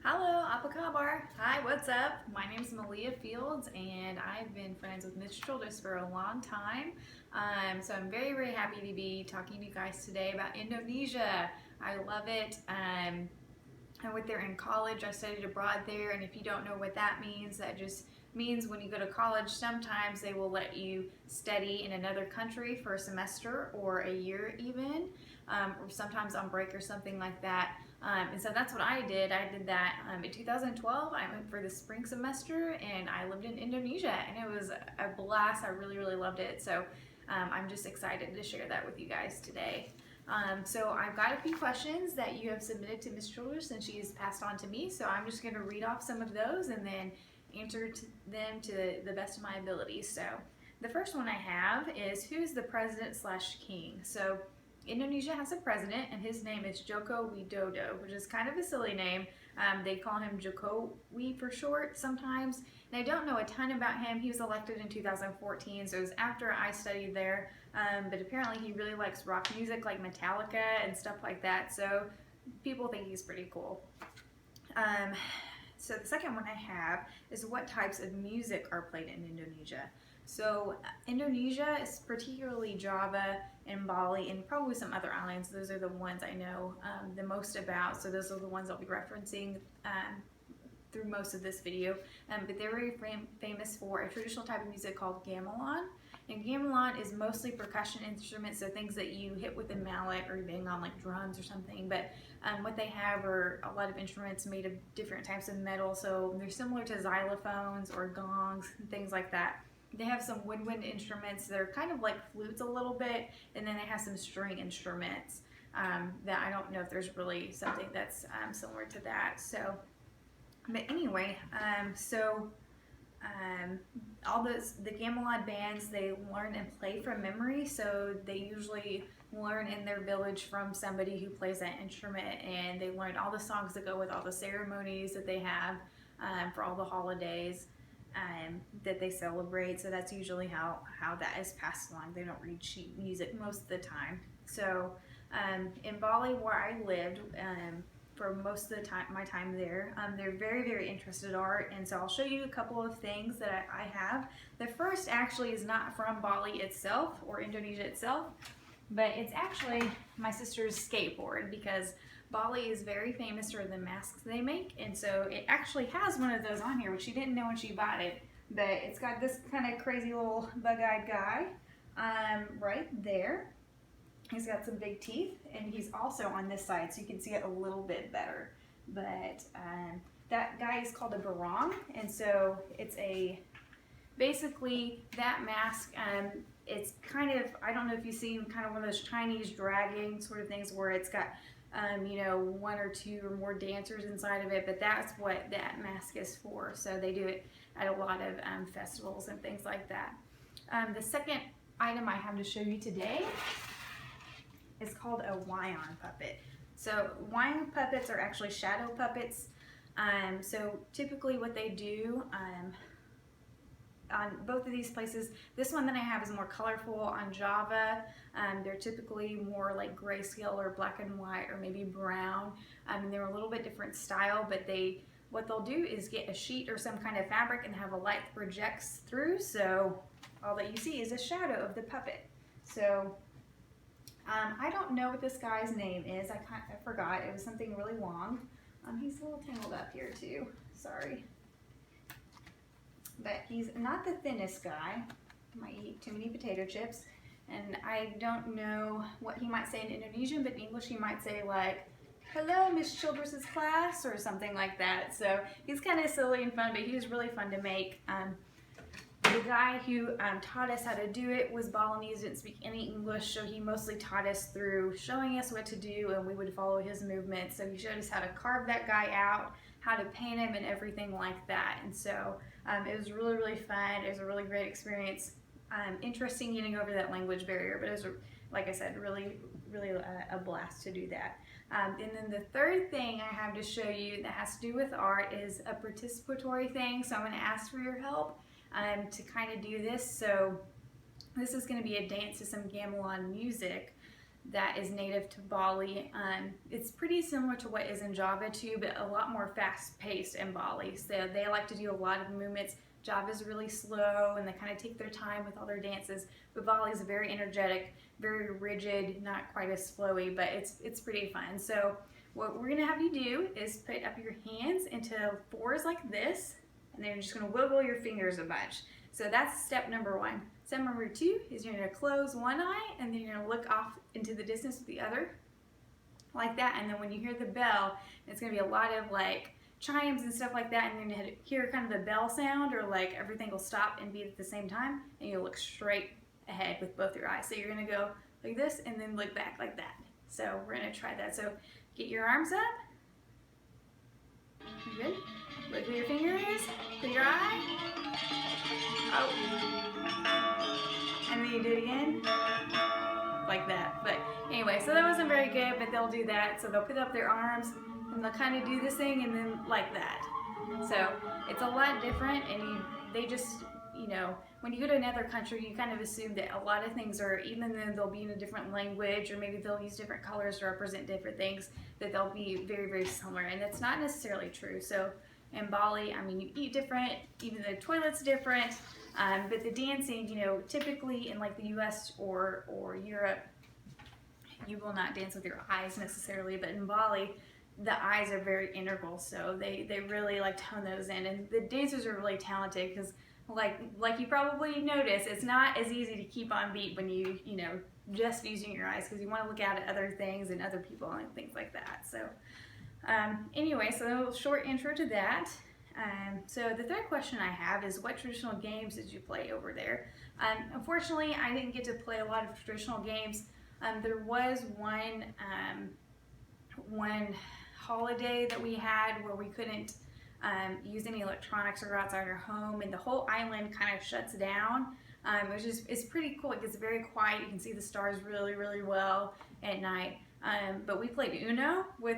Hello, Apakabar. Hi, what's up? My name is Malia Fields, and I've been friends with Miss Childress for a long time. So I'm very, very happy to be talking to you guys today about Indonesia. I love it. I went there in college. I studied abroad there, and if you don't know what that means, that just means when you go to college, sometimes they will let you study in another country for a semester or a year even, or sometimes on break or something like that. And so that's what I did. I did that in 2012. I went for the spring semester and I lived in Indonesia, and it was a blast. I really, really loved it. So I'm just excited to share that with you guys today. So I've got a few questions that you have submitted to Ms. Childress and she's passed on to me. So I'm just going to read off some of those and then answer them to the best of my abilities. So the first one I have is, who's the president slash king? So Indonesia has a president, and his name is Joko Widodo, which is kind of a silly name. They call him Jokowi for short sometimes. And I don't know a ton about him. He was elected in 2014, so it was after I studied there. But apparently he really likes rock music like Metallica and stuff like that, so people think he's pretty cool. So the second one I have is, what types of music are played in Indonesia? So Indonesia is particularly Java and Bali and probably some other islands. Those are the ones I know the most about. So those are the ones I'll be referencing through most of this video. But they're very famous for a traditional type of music called gamelan. And gamelan is mostly percussion instruments, so things that you hit with a mallet or you bang on like drums or something. But what they have are a lot of instruments made of different types of metal. So they're similar to xylophones or gongs and things like that. They have some woodwind instruments. They're kind of like flutes a little bit, and then they have some string instruments that I don't know if there's really something that's similar to that. So, but anyway, all the gamelan bands, they learn and play from memory. So they usually learn in their village from somebody who plays that instrument, and they learn all the songs that go with all the ceremonies that they have for all the holidays that they celebrate. So that's usually how that is passed along. They don't read sheet music most of the time. So in Bali, where I lived for most of the time, my time there, they're very, very interested in art, and so I'll show you a couple of things that I have. The first actually is not from Bali itself or Indonesia itself, but it's actually my sister's skateboard, because Bali is very famous for the masks they make, and so it actually has one of those on here, which she didn't know when she bought it, but it's got this kind of crazy little bug-eyed guy right there. He's got some big teeth, and he's also on this side, so you can see it a little bit better. But that guy is called a barong, and so it's basically that mask. It's kind of, I don't know if you've seen kind of one of those Chinese dragging sort of things where it's got one or two or more dancers inside of it, but that's what that mask is for. So they do it at a lot of festivals and things like that. The second item I have to show you today is called a wayang puppet. So wayang puppets are actually shadow puppets. So typically what they do on both of these places, this one that I have is more colorful. On Java, they're typically more like grayscale or black and white or maybe brown. And they're a little bit different style, but what they'll do is get a sheet or some kind of fabric and have a light that projects through, so all that you see is a shadow of the puppet. So I don't know what this guy's name is. I forgot. It was something really long. He's a little tangled up here too. Sorry. But he's not the thinnest guy. He might eat too many potato chips. And I don't know what he might say in Indonesian, but in English he might say like, "Hello, Miss Childress's class," or something like that. So he's kind of silly and fun, but he was really fun to make. The guy who taught us how to do it was Balinese, didn't speak any English, so he mostly taught us through showing us what to do, and we would follow his movements. So he showed us how to carve that guy out, how to paint him, and everything like that. And so it was really, really fun. It was a really great experience. Interesting getting over that language barrier, but it was, like I said, really, really a blast to do that. And then the third thing I have to show you that has to do with art is a participatory thing. So I'm going to ask for your help to kind of do this. So this is going to be a dance to some gamelan music. that is native to Bali. It's pretty similar to what is in Java too, but a lot more fast-paced in Bali. So they like to do a lot of movements. Java's really slow and they kind of take their time with all their dances, but Bali is very energetic, very rigid, not quite as flowy, but it's pretty fun. So what we're gonna have you do is put up your hands into fours like this, and then you're just gonna wiggle your fingers a bunch. So that's step number one. Step number two is you're gonna close one eye and then you're gonna look off into the distance with the other, like that. And then when you hear the bell, it's gonna be a lot of like chimes and stuff like that, and you're gonna hear kind of the bell sound, or like everything will stop and beat at the same time, and you'll look straight ahead with both your eyes. So you're gonna go like this and then look back like that. So we're gonna try that. So get your arms up. Good. Look where your finger is. Put your eye. Oh. And then you do it again. Like that. But anyway, so that wasn't very good, but they'll do that. So they'll put up their arms and they'll kind of do this thing and then like that. So it's a lot different, and they just, you know, when you go to another country, you kind of assume that a lot of things are, even though they'll be in a different language, or maybe they'll use different colors to represent different things, that they'll be very, very similar, and that's not necessarily true. So in Bali, I mean, you eat different, even the toilet's different, but the dancing, you know, typically in like the US or Europe, you will not dance with your eyes necessarily, but in Bali, the eyes are very integral, so they really like tone those in, and the dancers are really talented because like you probably notice, it's not as easy to keep on beat when you know, just using your eyes, because you want to look out at other things and other people and things like that. So anyway, so a little short intro to that. So the third question I have is, what traditional games did you play over there? Unfortunately, I didn't get to play a lot of traditional games. There was one holiday that we had where we couldn't use any electronics or go outside our home, and the whole island kind of shuts down. It's pretty cool. It gets very quiet. You can see the stars really, really well at night. But we played Uno with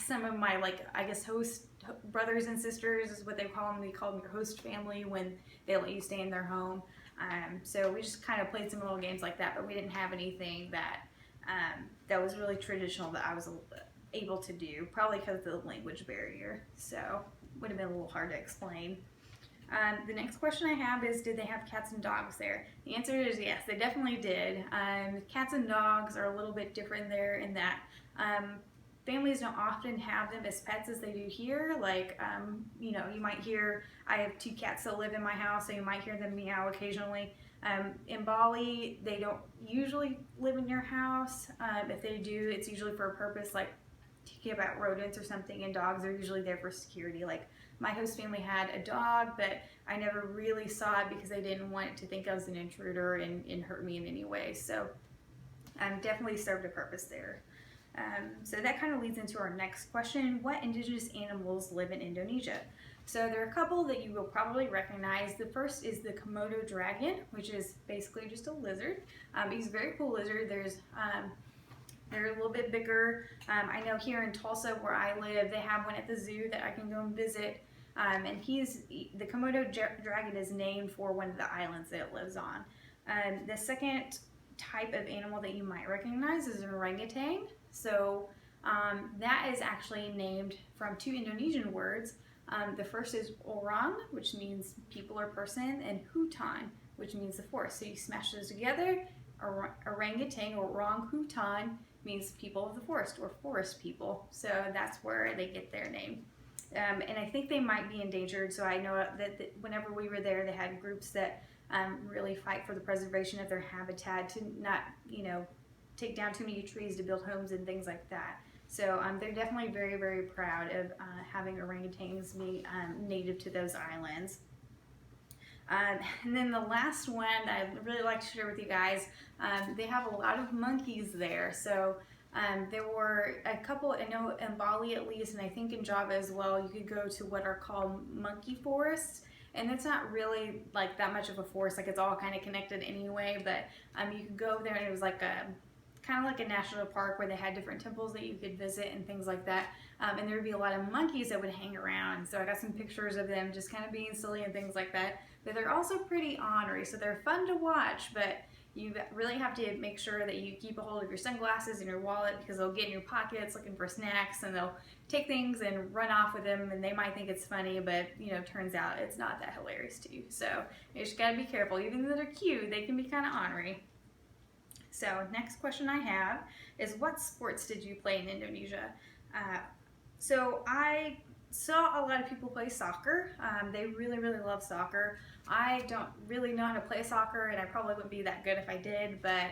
some of my, like, I guess host brothers and sisters is what they call them. They call them your host family when they let you stay in their home. So we just kind of played some little games like that, but we didn't have anything that that was really traditional that I was able to do, probably because of the language barrier. So would have been a little hard to explain. The next question I have is, did they have cats and dogs there? The answer is yes, they definitely did. Cats and dogs are a little bit different there in that families don't often have them as pets as they do here. Like, you know, you might hear, I have 2 cats that live in my house, so you might hear them meow occasionally. In Bali, they don't usually live in your house. If they do, it's usually for a purpose like to keep out rodents or something, and dogs are usually there for security. Like, my host family had a dog, but I never really saw it because I didn't want it to think I was an intruder and hurt me in any way. So definitely served a purpose there. So that kind of leads into our next question. What indigenous animals live in Indonesia? So there are a couple that you will probably recognize. The first is the Komodo dragon, which is basically just a lizard. He's a very cool lizard. They're a little bit bigger. I know here in Tulsa, where I live, they have one at the zoo that I can go and visit. And the Komodo dragon is named for one of the islands that it lives on. The second type of animal that you might recognize is an orangutan. So that is actually named from 2 Indonesian words. The first is orang, which means people or person, and hutan, which means the forest. So you smash those together. Orangutan or orang hutan means people of the forest, or forest people. So that's where they get their name. And I think they might be endangered. So I know that whenever we were there, they had groups that really fight for the preservation of their habitat, to not, you know, take down too many trees to build homes and things like that. So they're definitely very, very proud of having orangutans be native to those islands. And then the last one that I'd really like to share with you guys, they have a lot of monkeys there. So there were a couple, I know in Bali at least, and I think in Java as well, you could go to what are called monkey forests. And it's not really like that much of a forest, like it's all kind of connected anyway, but you could go there and it was like a kind of like a national park where they had different temples that you could visit and things like that. And there would be a lot of monkeys that would hang around. So I got some pictures of them just kind of being silly and things like that. But they're also pretty ornery, so they're fun to watch, but you really have to make sure that you keep a hold of your sunglasses and your wallet, because they'll get in your pockets looking for snacks, and they'll take things and run off with them, and they might think it's funny, but turns out it's not that hilarious to you. So you just gotta be careful. Even though they're cute, they can be kind of ornery. So next question I have is, what sports did you play in Indonesia? So I saw a lot of people play soccer. They really, really love soccer. I don't really know how to play soccer, and I probably wouldn't be that good if I did, but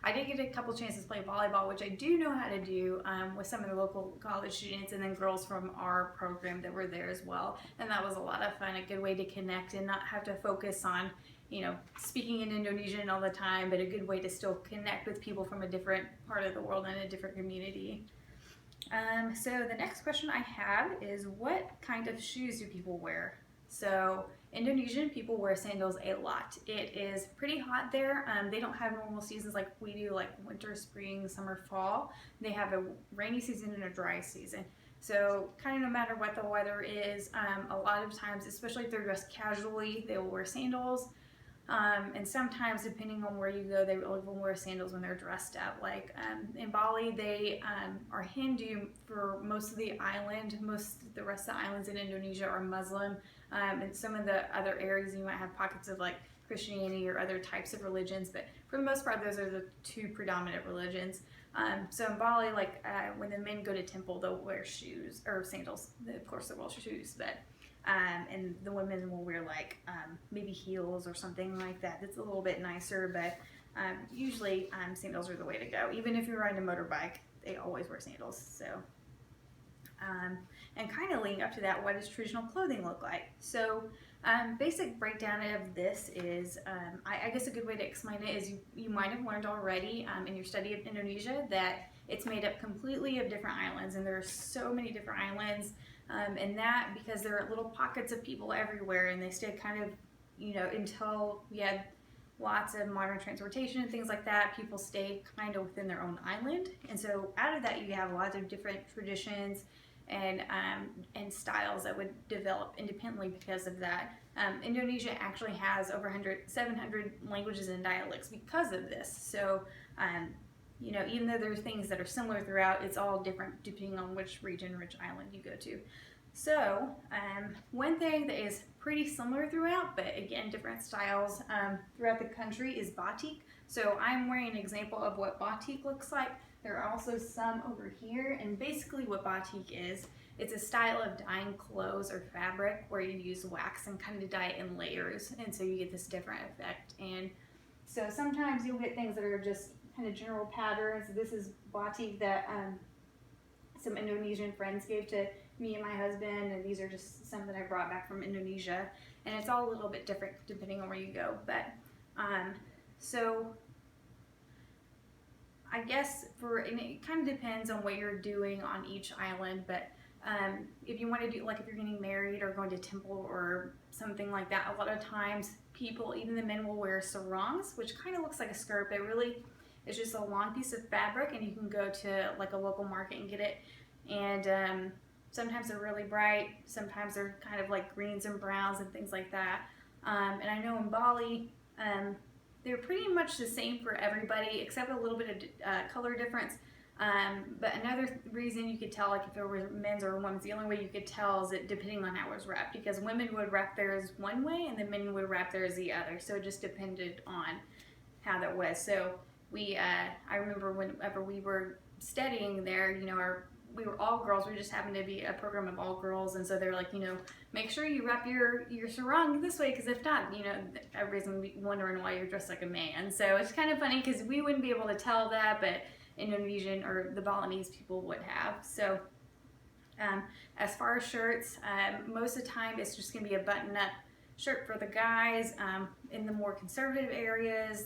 I did get a couple chances to play volleyball, which I do know how to do with some of the local college students and then girls from our program that were there as well. And that was a lot of fun, a good way to connect and not have to focus on speaking in Indonesian all the time, but a good way to still connect with people from a different part of the world and a different community. So the next question I have is, what kind of shoes do people wear? So Indonesian people wear sandals a lot. It is pretty hot there. They don't have normal seasons like we do, like winter, spring, summer, fall. They have a rainy season and a dry season. So kind of no matter what the weather is, a lot of times, especially if they're dressed casually, they will wear sandals. And sometimes, depending on where you go, they will even wear sandals when they're dressed up. Like in Bali, they are Hindu for most of the island. The rest of the islands in Indonesia are Muslim. And some of the other areas, you might have pockets of like Christianity or other types of religions. But for the most part, those are the two predominant religions. So in Bali, like when the men go to temple, they'll wear shoes or sandals. Of course, they'll wear shoes, but and the women will wear like maybe heels or something like that. That's a little bit nicer, but usually sandals are the way to go. Even if you're riding a motorbike, they always wear sandals. So, and kind of leading up to that, what does traditional clothing look like? So, basic breakdown of this is, I guess a good way to explain it is you might have learned already in your study of Indonesia that it's made up completely of different islands, and there are so many different islands. And that because there are little pockets of people everywhere, and they stay kind of, until we had lots of modern transportation and things like that, people stay kind of within their own island. And so out of that, you have lots of different traditions and styles that would develop independently because of that. Indonesia actually has over 700 languages and dialects because of this. So, even though there are things that are similar throughout, it's all different depending on which region, which island you go to. So, one thing that is pretty similar throughout, but again, different styles throughout the country is batik. So I'm wearing an example of what batik looks like. There are also some over here, and basically what batik is, it's a style of dyeing clothes or fabric where you use wax and kind of dye it in layers, and so you get this different effect. And so sometimes you'll get things that are just kind of general patterns. This is batik that some Indonesian friends gave to me and my husband, and these are just some that I brought back from Indonesia, and it's all a little bit different depending on where you go. But so I guess and it kind of depends on what you're doing on each island, but if you want to do, like if you're getting married or going to temple or something like that, a lot of times people, even the men, will wear sarongs, which kind of looks like a skirt, but really it's just a long piece of fabric, and you can go to like a local market and get it. And sometimes they're really bright, sometimes they're kind of like greens and browns and things like that. And I know in Bali, they're pretty much the same for everybody except a little bit of color difference. But another reason you could tell, like if it were men's or women's, the only way you could tell is that depending on how it was wrapped, because women would wrap theirs one way and the men would wrap theirs the other. So it just depended on how that was. So I remember whenever we were studying there, we were all girls. We just happened to be a program of all girls, and so they're like, make sure you wrap your sarong this way, because if not, everybody's wondering why you're dressed like a man. So it's kind of funny because we wouldn't be able to tell that, but Indonesian or the Balinese people would have. So as far as shirts, most of the time it's just going to be a button-up shirt for the guys. In the more conservative areas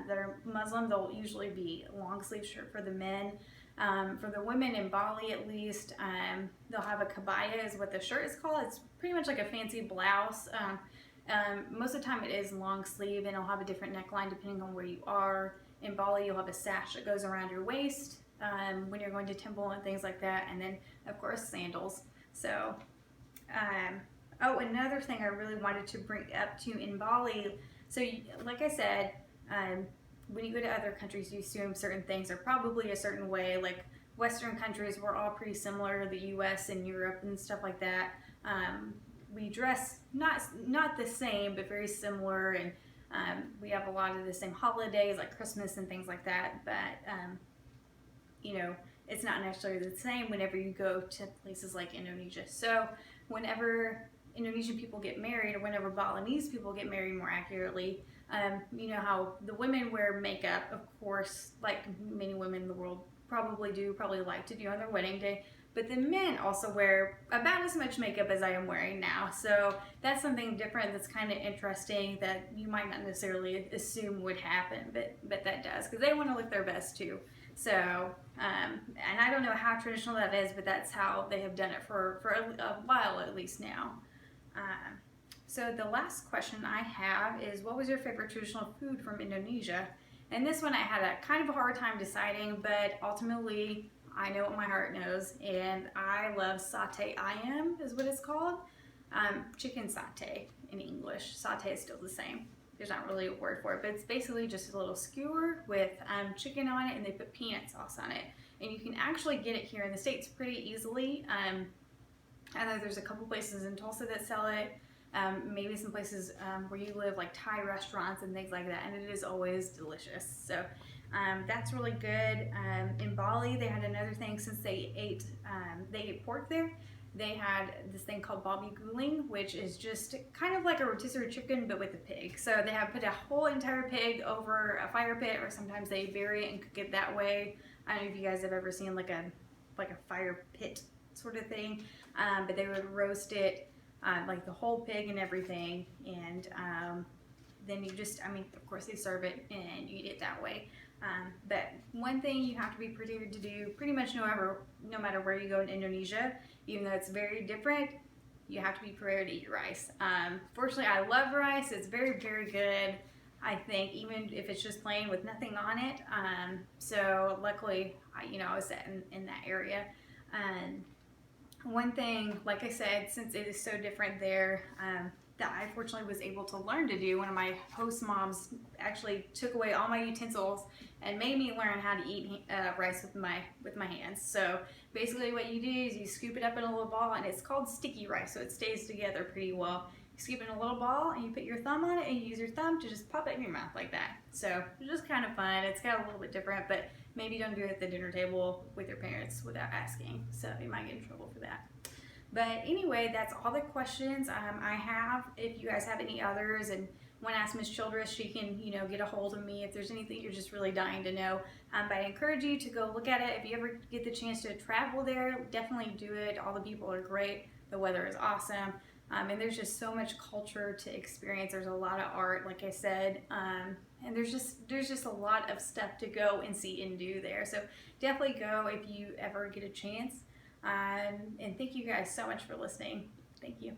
that are Muslim, they'll usually be a long sleeve shirt for the men. For the women in Bali, at least, they'll have a kabaya is what the shirt is called. It's pretty much like a fancy blouse. Most of the time it is long sleeve, and it'll have a different neckline depending on where you are. In Bali, you'll have a sash that goes around your waist when you're going to temple and things like that, and then of course sandals. So another thing I really wanted to bring up to in Bali, so like I said, when you go to other countries, you assume certain things are probably a certain way. Like Western countries, we're all pretty similar, the US and Europe and stuff like that. We dress not the same, but very similar, and we have a lot of the same holidays like Christmas and things like that. But you know, it's not necessarily the same whenever you go to places like Indonesia. So whenever Indonesian people get married, or whenever Balinese people get married, more accurately, you know how the women wear makeup, of course, like many women in the world probably like to do on their wedding day, but the men also wear about as much makeup as I am wearing now. So that's something different that's kind of interesting that you might not necessarily assume would happen, but that does, because they want to look their best too. So, and I don't know how traditional that is, but that's how they have done it for a while at least now. So the last question I have is, what was your favorite traditional food from Indonesia? And this one I had a kind of a hard time deciding, but ultimately I know what my heart knows, and I love satay ayam is what it's called. Chicken satay in English. Satay is still the same. There's not really a word for it, but it's basically just a little skewer with chicken on it, and they put peanut sauce on it. And you can actually get it here in the States pretty easily. I know there's a couple places in Tulsa that sell it. Maybe some places where you live, like Thai restaurants and things like that, and it is always delicious. So that's really good. In Bali, they had another thing, since they ate pork there. They had this thing called babi guling, which is just kind of like a rotisserie chicken, but with a pig. So they have put a whole entire pig over a fire pit, or sometimes they bury it and cook it that way. I don't know if you guys have ever seen like a fire pit sort of thing, but they would roast it, like the whole pig and everything, and then you just, of course they serve it and you eat it that way. But one thing you have to be prepared to do pretty much no matter where you go in Indonesia, even though it's very different, you have to be prepared to eat rice. Fortunately, I love rice. It's very, very good, I think, even if it's just plain with nothing on it. So luckily, I was in that area. One thing, like I said, since it is so different there, that I fortunately was able to learn to do. One of my host moms actually took away all my utensils and made me learn how to eat rice with my hands. So basically what you do is you scoop it up in a little ball, and it's called sticky rice, so it stays together pretty well. You scoop it in a little ball, and you put your thumb on it, and you use your thumb to just pop it in your mouth like that. So it's just kind of fun. It's got a little bit different, but maybe don't do it at the dinner table with your parents without asking, so you might get in trouble for that. But anyway, that's all the questions I have. If you guys have any others and want to ask Miss Childress, she can, get a hold of me if there's anything you're just really dying to know. But I encourage you to go look at it. If you ever get the chance to travel there, definitely do it. All the people are great. The weather is awesome. And there's just so much culture to experience. There's a lot of art, like I said. And there's just a lot of stuff to go and see and do there. So definitely go if you ever get a chance. And thank you guys so much for listening. Thank you.